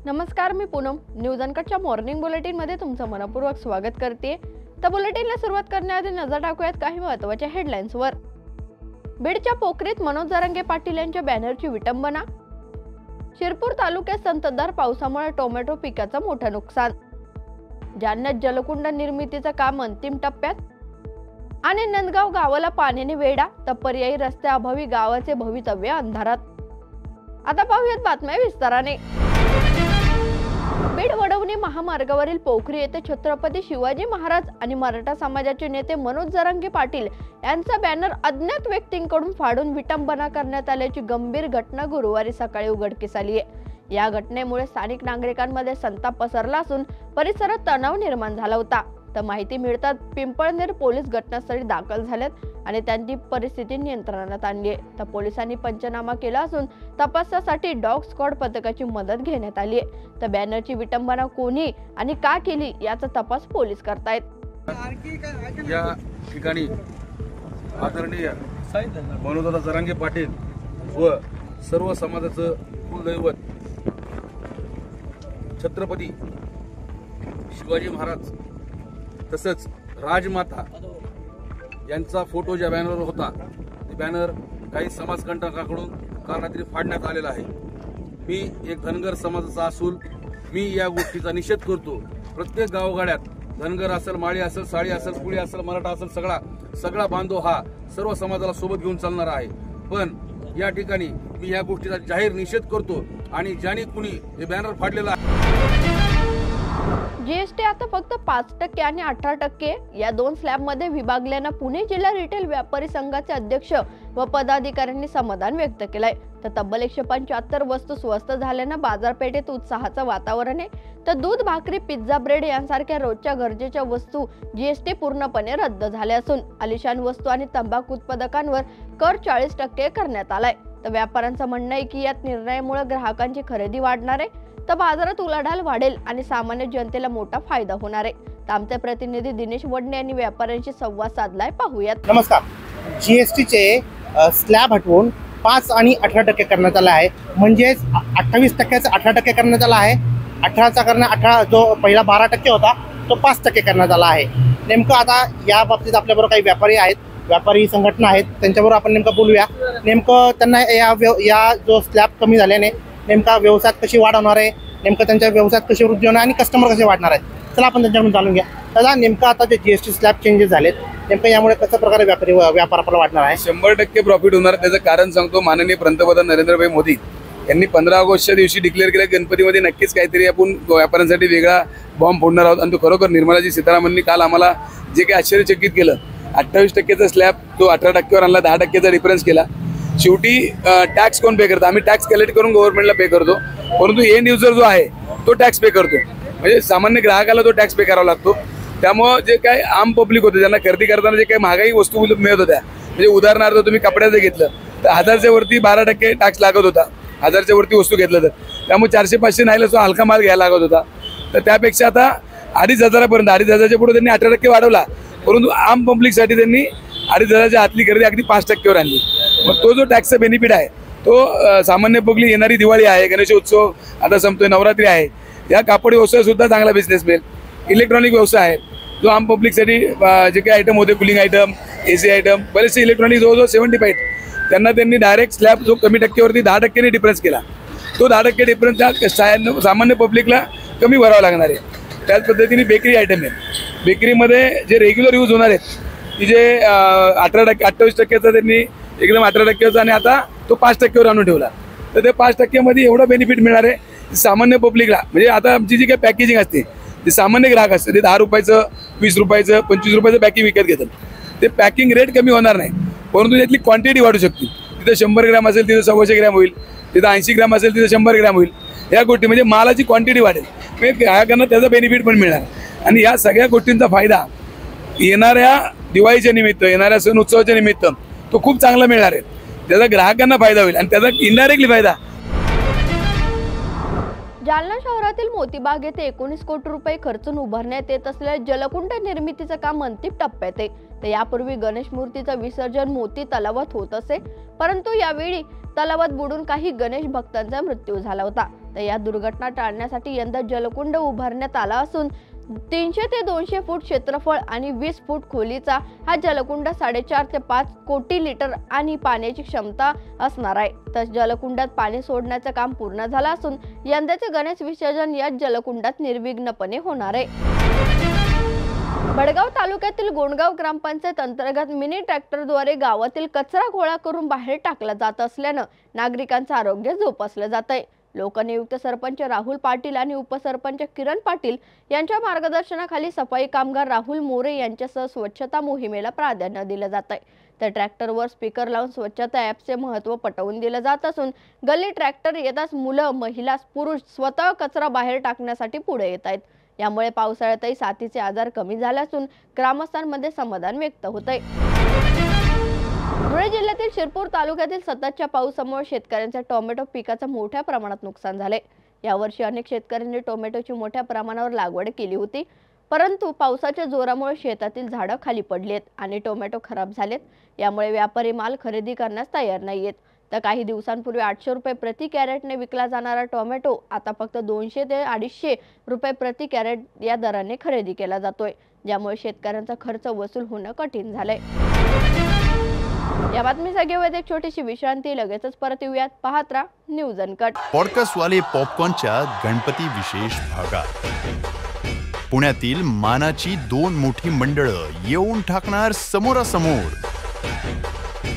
नमस्कार, मी Poonam. News अनकटच्या morning bulletin मध्ये तुमचं मनपूर्वक स्वागत करते. तर बुलेटिनला सुरुवात करण्याआधी नजर टाकूयात काही महत्त्वाच्या हेडलाईन्सवर. बीडच्या पोखरीत मनोज जरांगे पाटील यांच्या बॅनरची विटंबना. शिरपूर तालुक्यात संततधार पावसामुळे टोमॅटो पिकाचं मोठं नुकसान. जालन्यात जलकुंड निर्मितीचं काम अंतिम टप्प्यात. आणि नंदगाव गावाला पाण्याने वेढा, तर पर्यायी रस्त्याअभावी गावाचे भवितव्य अंधारात. आता पाहूयात बातम्या विस्ताराने. बीड वडवणी महामार्गावरील पोखरी येथे छत्रपती शिवाजी महाराज आणि मराठा समाजाचे नेते मनोज जरांगे पाटील यांचा बॅनर अज्ञात व्यक्तींकडून फाडून विटंबना करण्यात आल्याची गंभीर घटना गुरुवारी सकाळी उघडकीस आली आहे. या घटनेमुळे स्थानिक नागरिकांमध्ये संताप पसरला असून परिसरात तणाव निर्माण झाला होता. तर माहिती मिळताच पिंपळनेर पोलीस घटनास्थळी दाखल झालेत आणि त्यांनी परिस्थिती नियंत्रणात आणली आहे. तर पोलिसांनी पंचनामा केला असून तपासासाठी डॉग स्क्वॉड पथकाची मदत घेण्यात आली आहे. तर बॅनरची विटंबना कोणी आणि का केली याचा तपास पोलीस करतायत. या ठिकाणी आदरणीय मनोज जरांगे पाटील व सर्व समाजाचं कुलदैवत छत्रपती शिवाजी महाराज तसंच राजमाता यांचा फोटो ज्या बॅनरवर होता ते बॅनर काही समाजकंटकांकडून काल रात्री फाडण्यात आलेला आहे. मी एक धनगर समाजाचा असून मी या गोष्टीचा निषेध करतो. प्रत्येक गावगाड्यात धनगर असेल, माळी असेल, साळी असेल, कुळी असेल, मराठा असेल, सगळा बांधव हा सर्व समाजाला सोबत घेऊन चालणार आहे. पण या ठिकाणी मी या गोष्टीचा जाहीर निषेध करतो आणि ज्यांनी कुणी हे बॅनर फाडलेला आहे. जीएसटी आता फक्त 5% आणि 18% या दोन स्लॅबमध्ये विभागल्यानं पुणे जिल्हा रिटेल व्यापारी संघाचे अध्यक्ष व पदाधिकाऱ्यांनी समाधान व्यक्त केलंय. तर तब्बल 175 वस्तू स्वस्त झाल्यानं बाजारपेठेत उत्साहाचं वातावरण आहे. तर दूध, भाकरी, पिझ्झा, ब्रेड यांसारख्या रोजच्या गरजेच्या वस्तू जीएसटी पूर्णपणे रद्द झाल्या असून आलिशान वस्तू आणि तंबाखू उत्पादकांवर कर 40% करण्यात आलाय. तर व्यापाऱ्यांचं म्हणणं आहे की या निर्णयामुळे ग्राहकांची खरेदी वाढणार आहे, तर बाजारात उलाढाल वाढेल आणि सामान्य जनतेला मोठा फायदा होणार आहे. तर आमचे प्रतिनिधी दिनेश वडणे यांनी व्यापाऱ्यांशी संवाद साधलाय, पाहूयात. नमस्कार. जीएसटीचे स्लॅब हटवून 5 आणि 18% करण्यात आला आहे. म्हणजेच 28%चा 18% करण्यात आला आहे. 18चा करणं 18 जो पहिला 12% होता तो 5% करण्यात आला आहे. नेमकं आता या बाबतीत आपल्याबरोबर काही व्यापारी आहेत, व्यापारी संघटना आहेत, त्यांच्याबरोबर आपण नेमकं बोलूया. नेमकं त्यांना या जो स्लॅब कमी झाल्याने नेमका व्यवसायात कशी वाढ होणार आहे, नेमकं त्यांच्या व्यवसायात कशी वृद्धी होणार आणि कस्टमर कसे वाढणार आहेत, चला आपण त्यांच्याकडून जाणून घ्या. दादा, नेमकं आता जे जीएसटी स्लॅब चेंजेस झालेत, नेमकं यामुळे कशा प्रकारे व्यापार आपल्याला वाढणार आहे? 100% प्रॉफिट होणार. त्याचं कारण सांगतो. माननीय पंतप्रधान नरेंद्रभाई मोदी यांनी 15 ऑगस्टच्या दिवशी डिक्लेअर केलं गणपतीमध्ये नक्कीच काहीतरी आपण व्यापाऱ्यांसाठी वेगळा बॉम्ब फोडणार आहोत. आणि तो खरोखर निर्मलाजी सीतारामननी काल आम्हाला जे काही आश्चर्यचकित केलं, 28%चा स्लॅब तो 18%वर आणला, 10%चा डिफरन्स केला. शेवटी टॅक्स कोण पे करतो? आम्ही टॅक्स कलेक्ट करून गव्हर्नमेंटला पे करतो, परंतु एंड युजर जो आहे तो टॅक्स पे करतो. म्हणजे सामान्य ग्राहकाला तो टॅक्स पे करावा लागतो. त्यामुळं जे काही आम पब्लिक होते ज्यांना खरेदी करताना जे काही महागाई वस्तू मिळत होत्या, म्हणजे उदाहरणार्थ तुम्ही कपड्याचं घेतलं तर 1000च्या वरती 12% टॅक्स लागत होता, 1000च्या वरती वस्तू घेतलं तर. त्यामुळे 400-500 नाही तो हलका माल घ्यायला लागत होता. तर त्यापेक्षा आता 2500पर्यंत, 2500च्या पुढे त्यांनी 18% वाढवला, परंतु आम पब्लिकसाठी त्यांनी 2500च्या आतली खरेदी अगदी 5%वर आणली. मग तो जो टॅक्सचा बेनिफिट आहे तो सामान्य पब्लिक, येणारी दिवाळी आहे, गणेशोत्सव आता संपतोय, नवरात्री आहे, या कापड व्यवसाय सुद्धा चांगला बिझनेस मिळेल. इलेक्ट्रॉनिक व्यवसाय आहे जो आम पब्लिकसाठी जे काही आयटम होते, कुलिंग आयटम, एसी आयटम, बरेचसे इलेक्ट्रॉनिक जवळजवळ 75 त्यांना त्यांनी डायरेक्ट स्लॅब जो कमी टक्केवरती 10%ने डिफरन्स केला. तो 10% डिफरन्स त्या सामान्य पब्लिकला कमी भरावा लागणार आहे. त्याच पद्धतीने बेकरी आयटम आहे. बेकरीमध्ये जे रेग्युलर यूज होणार आहेत की जे 18%, 28%चा त्यांनी एकदम 18%चा आणि आता तो 5%वर आणून ठेवला. तर ते 5%मध्ये एवढं बेनिफिट मिळणार आहे सामान्य पब्लिकला. म्हणजे आता आमची जी काही पॅकेजिंग असते ते सामान्य ग्राहक असते ते 10 रुपयाचं, 20 रुपयाचं, 25 रुपयाचं पॅकिंग विकत घेतात. ते पॅकिंग रेट कमी होणार नाही, परंतु त्यातली क्वांटिटी वाढू शकते. तिथं 100 ग्रॅम असेल तिथं 125 ग्रॅम होईल, तिथं 80 ग्रॅम असेल तिथं 100 ग्रॅम होईल. या गोष्टी म्हणजे मालाची क्वांटिटी वाढेल, म्हणजे ग्राहकांना त्याचा बेनिफिट पण मिळणार. आणि या सगळ्या गोष्टींचा फायदा येणाऱ्या दिवाळीच्या निमित्त, येणाऱ्या सण उत्सवाच्या निमित्त तो खूप चांगला मिळणार आहे. त्याचा ग्राहकांना फायदा होईल आणि त्याचा इनडायरेक्टली फायदा. जालना शहरातील मोतीबाग येथे 19 कोटी रुपये खर्चून उभारण्यात येत असलेल्या जलकुंड निर्मितीचं काम अंतिम टप्प्यात आहे. तर यापूर्वी गणेश मूर्तीचं विसर्जन मोती तलावात होत असे, परंतु यावेळी तलावात बुडून काही गणेश भक्तांचा मृत्यू झाला होता. तर या दुर्घटना टाळण्यासाठी यंदा जलकुंड उभारण्यात आला असून 300 ते 200 फूट क्षेत्रफळ आणि 20 फूट खोलीचा हा जलकुंड 4.5 ते 5 कोटी लिटर आणि पाण्याची क्षमता असणार आहे. तर जलकुंडात पाणी सोडण्याचं काम पूर्ण झालं असून यंदाचे गणेश विसर्जन या जलकुंडात निर्विघ्नपणे होणार आहे. भडगाव तालुक्यातील गोंडगाव ग्रामपंचायत अंतर्गत मिनी ट्रॅक्टरद्वारे गावातील कचरा गोळा करून बाहेर टाकला जात असल्यानं नागरिकांचं आरोग्य जोपासलं जात आहे. लोकनियुक्त सरपंच राहुल पाटील आणि उपसरपंच किरण पाटील यांच्या मार्गदर्शनाखाली सफाई कामगार राहुल मोरे यांच्यासह स्वच्छता मोहिमेला प्राधान्य दिलं जात आहे. तर ट्रॅक्टरवर स्पीकर लावून स्वच्छता ॲपचे महत्त्व पटवून दिलं जात असून गल्ली ट्रॅक्टर येताच मुलं, महिला, पुरुष स्वतः कचरा बाहेर टाकण्यासाठी पुढे येत आहेत. यामुळे पावसाळ्यातही साथीचे आजार कमी झाले असून ग्रामस्थांमध्ये समाधान व्यक्त होत आहे. धुळे जिल्ह्यातील शिरपूर तालुक्यातील सततच्या पावसामुळे शेतकऱ्यांच्या टोमॅटो पिकाचं मोठ्या प्रमाणात नुकसान झाले. यावर्षी अनेक शेतकऱ्यांनी टोमॅटोची मोठ्या प्रमाणावर लागवड केली होती, परंतु पावसाच्या जोरामुळे शेतातील झाडं खाली पडली आहेत आणि टोमॅटो खराब झालेत. यामुळे व्यापारी माल खरेदी करण्यास तयार नाहीयेत. तर काही दिवसांपूर्वी 800 रुपये प्रति कॅरेटने विकला जाणारा टोमॅटो आता फक्त 200 ते 250 रुपये प्रति कॅरेट या दराने खरेदी केला जातोय, ज्यामुळे शेतकऱ्यांचा खर्च वसूल होणं कठीण झालंय. या बातमीसाठी घेऊयात एक छोटीशी विश्रांती, लगेचच परत येऊयात. पाहत राहा न्यूज अनकट. पॉडकास्ट वाले पॉपकॉर्नच्या गणपती विशेष भागात पुण्यातील मानाची 2 मोठी मंडळं येऊन ठाकणार समोरासमोर.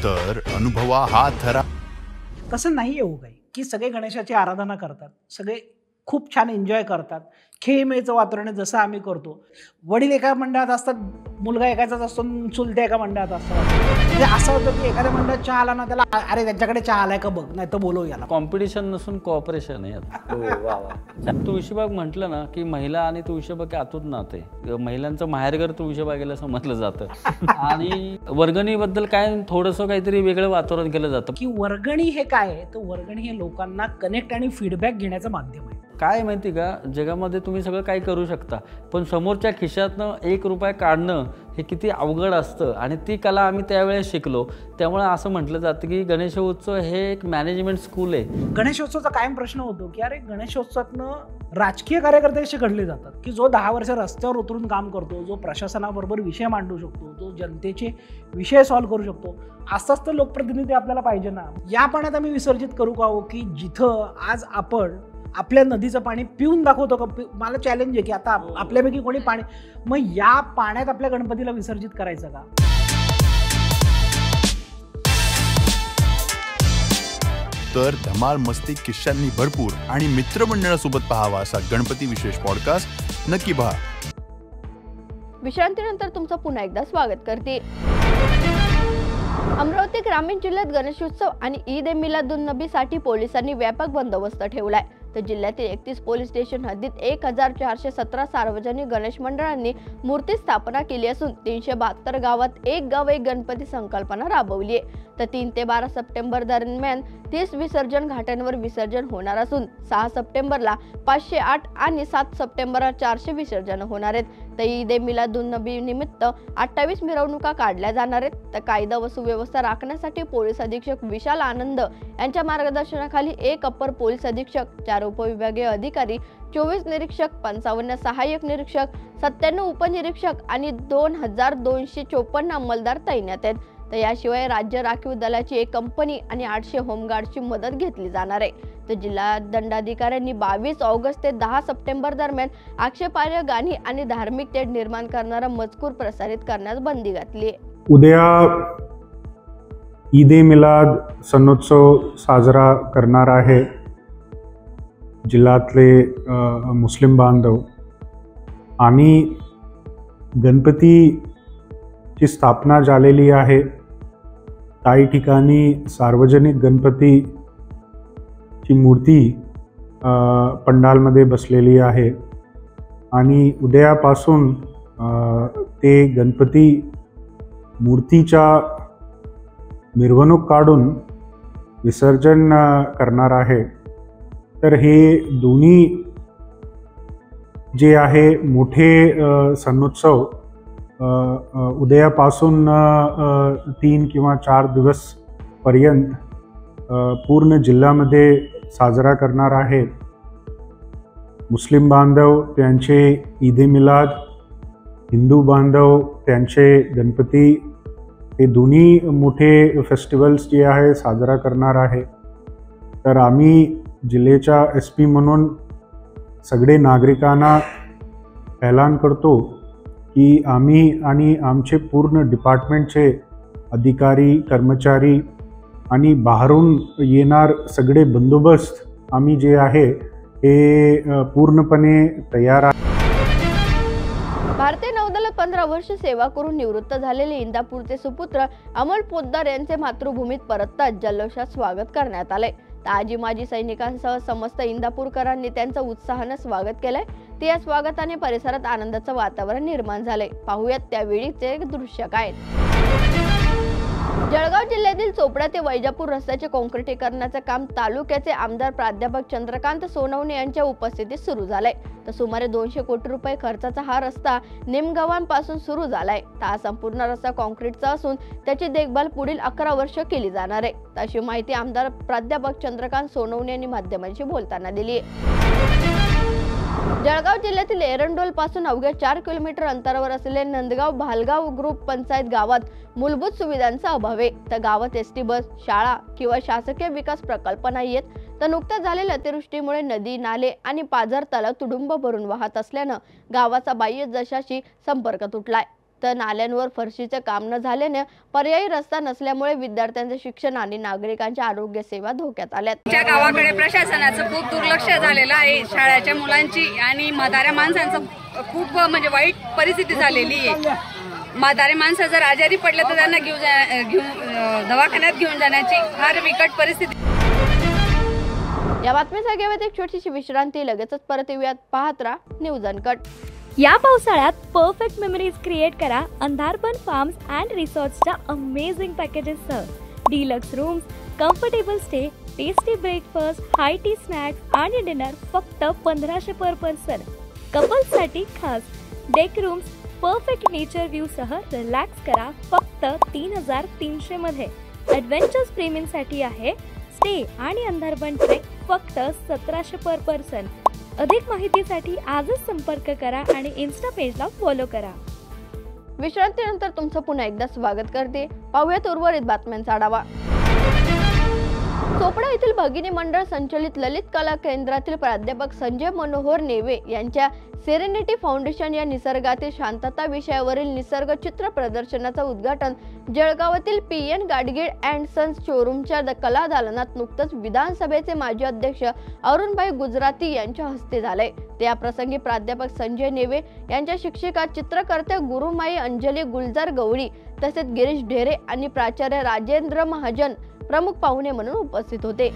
तर अनुभवा हा थरा. तसं नाही येऊ काही की सगळे गणेशाची आराधना करतात, सगळे खूप छान एन्जॉय करतात, खेळीमेळीचं वातावरण जसं आम्ही करतो. वडील एका मंडळात असतात, मुलगा एकाचाच असतो, चुलते एका मंडळात असतात. म्हणजे असं होतं की एखाद्या मंडळात चहा आला ना, त्याला अरे त्यांच्याकडे चहा आलाय का बघ, नाही तर बोलव याला. कॉम्पिटिशन नसून कोऑपरेशन आहे. तुळशीबाग म्हटलं ना की महिला आणि तुळशीबाग अतूट नाते. महिलांचं माहेरघर तुळशीबागेला समजलं जातं आणि वर्गणीबद्दल काय थोडंसं काहीतरी वेगळं वातावरण केलं जातं. की वर्गणी हे काय आहे, तर वर्गणी हे लोकांना कनेक्ट आणि फीडबॅक घेण्याचं माध्यम आहे. काय माहिती का, जगामध्ये तुम्ही सगळं काही करू शकता, पण समोरच्या खिशातनं 1 रुपया काढणं हे किती अवघड असतं आणि ती कला आम्ही त्यावेळेस शिकलो. त्यामुळे असं म्हटलं जातं की गणेशोत्सव हे एक मॅनेजमेंट स्कूल आहे. गणेशोत्सवाचा कायम प्रश्न होतो की अरे गणेशोत्सवातनं राजकीय कार्यकर्ते असे घडले जातात की जो 10 वर्ष रस्त्यावर उतरून काम करतो, जो प्रशासनाबरोबर विषय मांडू शकतो, जो जनतेचे विषय सॉल्व्ह करू शकतो, असाच तर लोकप्रतिनिधी आपल्याला पाहिजे ना. या पाण्यात आम्ही विसर्जित करू का हो की जिथं आज आपण आपल्या नदीचं पाणी पिऊन दाखवतो का. मला चॅलेंज आहे की आता आपल्यापैकी कोणी पाणी, मग या पाण्यात आपल्या गणपतीला विसर्जित करायचं का. तर धमाल मस्ती, किस्सांनी भरपूर आणि मित्रमंडळासोबत पाहावा असा गणपती विशेष पॉडकास्ट नक्की पहा. विश्रांतीनंतर तुमचं पुन्हा एकदा स्वागत करते. अमरावती ग्रामीण जिल्ह्यात गणेशोत्सव आणि ईद ए मिलादुन्नबीसाठी पोलिसांनी व्यापक बंदोबस्त ठेवलाय. तर जिल्ह्यातील 31 पोलीस स्टेशन हद्दीत 1417 सार्वजनिक गणेश मंडळांनी मूर्ती स्थापना केली असून 372 गावात एक गाव एक गणपती संकल्पना राबवली आहे. तर 3 ते 12 सप्टेंबर दरम्यान 30 विसर्जन घाटांवर विसर्जन होणार असून 6 सप्टेंबरला 508 आणि 7 सप्टेंबरला 400 विसर्जन होणार आहेत. तर ईद ए मिलादुन्नबी निमित्त 28 मिरवणुका काढल्या जाणार आहेत. तर कायदा व सुव्यवस्था राखण्यासाठी पोलीस अधीक्षक विशाल आनंद यांच्या मार्गदर्शनाखाली 1 अप्पर पोलीस अधीक्षक, 4 उपविभागीय अधिकारी, 24 निरीक्षक, 55 सहाय्यक निरीक्षक, 97 उपनिरीक्षक आणि 2254 अंमलदार तैनात आहेत. तर याशिवाय राज्य राखीव दलाची 1 कंपनी आणि 800 होमगार्डची मदत घेतली जाणार आहे. तर जिल्हा दंडाधिकाऱ्यांनी 22 ऑगस्ट ते 10 सप्टेंबर दरम्यान आक्षेपार्ह गाणी आणि धार्मिक तेढ निर्माण करणारा मजकूर प्रसारित करण्यास बंदी घातली आहे. उद्या ईद ए मिलाद सणोत्सव साजरा करणार आहे जिल्ह्यातले मुस्लिम बांधव. आम्ही गणपतीची स्थापना झालेली आहे. काही ठिकाणी सार्वजनिक गणपतीची मूर्ती पंडालमध्ये बसलेली आहे आणि उद्यापासून ते गणपती मूर्तीच्या मिरवणूक काढून विसर्जन करणार आहे. तर हे दोन्ही जे आहे मोठे सणोत्सव उद्यापासून 3 किंवा 4 दिवसपर्यंत पूर्ण जिल्ह्यामध्ये साजरा करणार आहे. मुस्लिम बांधव त्यांचे ईद ए मिलाद, हिंदू बांधव त्यांचे गणपती, हे दोन्ही मोठे फेस्टिवल्स जे आहे साजरा करणार आहे. तर आम्ही जिल्ह्याच्या SP म्हणून सगळे नागरिकांना ऐलान करतो की आम्ही आणि आमचे पूर्ण डिपार्टमेंटचे अधिकारी, कर्मचारी आणि बाहेरून येणार सगळे बंदोबस्त आम्ही जे आहे हे पूर्णपणे तयार आहे. भारतीय नौदलात 15 वर्ष सेवा करून निवृत्त झालेले इंदापूरचे सुपुत्र अमोल पोद्दार यांचे मातृभूमीत परतताच जल्लोषात स्वागत करण्यात आले. ताजी माजी सैनिकांसह समस्त इंदापूरकरांनी त्यांचं उत्साहानं स्वागत केलंय. त्या स्वागताने परिसरात आनंदाचं वातावरण निर्माण झालंय. पाहूयात त्यावेळीचे दृश्य काय. जळगाव जिल्ह्यातील चोपडा ते वैजापूर रस्त्याचे काँक्रिटीकरणाचे काम तालुक्याचे आमदार प्राध्यापक चंद्रकांत सोनवणे यांच्या उपस्थितीत सुरू झालंय. तर सुमारे 200 कोटी रुपये खर्चाचा हा रस्ता निमगावांपासून सुरू झालाय. हा संपूर्ण रस्ता काँक्रीटचा असून त्याची देखभाल पुढील 11 वर्ष केली जाणार आहे. अशी माहिती आमदार प्राध्यापक चंद्रकांत सोनवणे यांनी माध्यमांशी बोलताना दिली. जळगाव जिल्ह्यातील एरंडोल पासून अवघ्या 4 किलोमीटर अंतरावर असलेले नंदगाव भालगाव ग्रुप पंचायत गावात मूलभूत सुविधांचा अभाव आहे. तर गावात ST बस, शाळा किंवा शासकीय विकास प्रकल्प नाहीयेत. तर नुकत्याच झालेल्या अतिवृष्टीमुळे नदी, नाले आणि पाझर तलाव तुडुंब भरून वाहत असल्यानं गावाचा बाह्य जशाशी संपर्क तुटलाय. तर नाल्यांवर फरशीचे काम न झाल्याने पर्यायी रस्ता नसल्यामुळे विद्यार्थ्यांचे शिक्षण आणि नागरिकांच्या आरोग्य सेवा धोक्यात आल्यात. त्या गावाकडे प्रशासनाचं खूप दुर्लक्ष झालेलं आहे. शाळेच्या मुलांची आणि म्हाताऱ्या माणसांचं खूप म्हणजे वाईट परिस्थिती झालेली आहे. म्हातारे माणसं जर आजारी पडले तर त्यांना घेऊन दवाखान्यात घेऊन जाण्याची फार बिकट परिस्थिती. या बातमीचा घेऊयात एक छोटीशी विश्रांती. लगेचच परत येऊयात. पाहत राहा न्यूज अनकट. या पावसाळ्यात परफेक्ट मेमरीज क्रिएट करा अंधारपन फार्म्स अँड रिसॉर्ट्सच्या अमेझिंग पॅकेजेससह. Deluxe rooms, comfortable stay, tasty breakfast, high tea snacks आणि डिनर फक्त 1500 पर पर्सन. कपल्ससाठी खास deck rooms, perfect nature view सह रिलॅक्स करा फक्त 3300 मध्ये. ॲडव्हेंचर्स प्रेमींसाठी आहे स्टे आणि अंधारपन ट्रेक फक्त 1700 पर पर्सन. अधिक माहितीसाठी आजच संपर्क करा आणि इन्स्टा पेजला फॉलो करा. विश्रांतीनंतर तुमचं पुन्हा एकदा स्वागत करते. पाहूयात उर्वरित बातम्यांचा आढावा. चोपडा येथील भगिनी मंडळ संचलित ललित कला केंद्रातील प्राध्यापक संजय मनोहर नेवे यांच्या सेरेनिटी फाउंडेशन या निसर्गातील शांतता विषयावरील निसर्ग चित्र प्रदर्शनाचं उद्घाटन जळगावातील PN गाडगीळ अँड सन्स शोरूमच्या कला दालनात नुकतंच विधानसभेचे माजी अध्यक्ष अरुणभाई गुजराती यांच्या हस्ते झालंय. त्याप्रसंगी प्राध्यापक संजय नेवे यांच्या शिक्षिका, चित्रकर्त्या गुरुमाई अंजली गुलजार गवळी तसेच गिरीश ढेरे आणि प्राचार्य राजेंद्र महाजन प्रमुख पाहुणे म्हणून उपस्थित होते.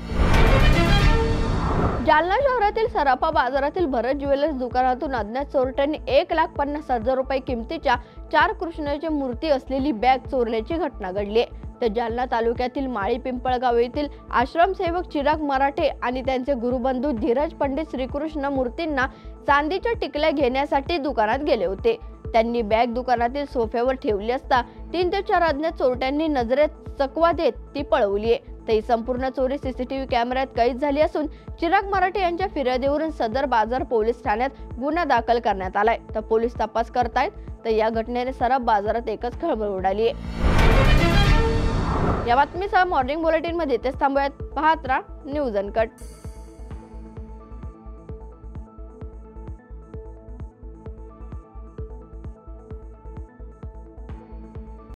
जालना शहरातील सराफा बाजारातील भरत ज्वेलर्स दुकानातून अज्ञात चोरट्यांनी 1,50,000 रुपये किमतीच्या 4 कृष्णाची मूर्ती असलेली बॅग चोरल्याची घटना घडली. तर जालना तालुक्यातील माळी पिंपळगाव येथील आश्रमसेवक चिराग मराठे आणि त्यांचे गुरुबंधू धीरज पंडित श्रीकृष्ण मूर्तींना चांदीच्या टिकल्या घेण्यासाठी दुकानात गेले होते. त्यांनी बॅग दुकानातील सोफ्यावर ठेवली असता 3 ते 4 अज्ञात चोरट्यांनी नजरेत चकवा देत ती पळवली. तर ही संपूर्ण चोरी CCTV कॅमेऱ्यात कैद झाली असून चिराग मराठे यांच्या फिर्यादीवरून सदर बाजार पोलीस ठाण्यात गुन्हा दाखल करण्यात आलाय. तर पोलीस तपास करतायत. तर या घटनेने सराफ बाजारात एकच खळबळ उडाली आहे. या बातमीसह मॉर्निंग बुलेटिन मध्ये तेच थांबूयात. पाहत राहा न्यूज अनकट.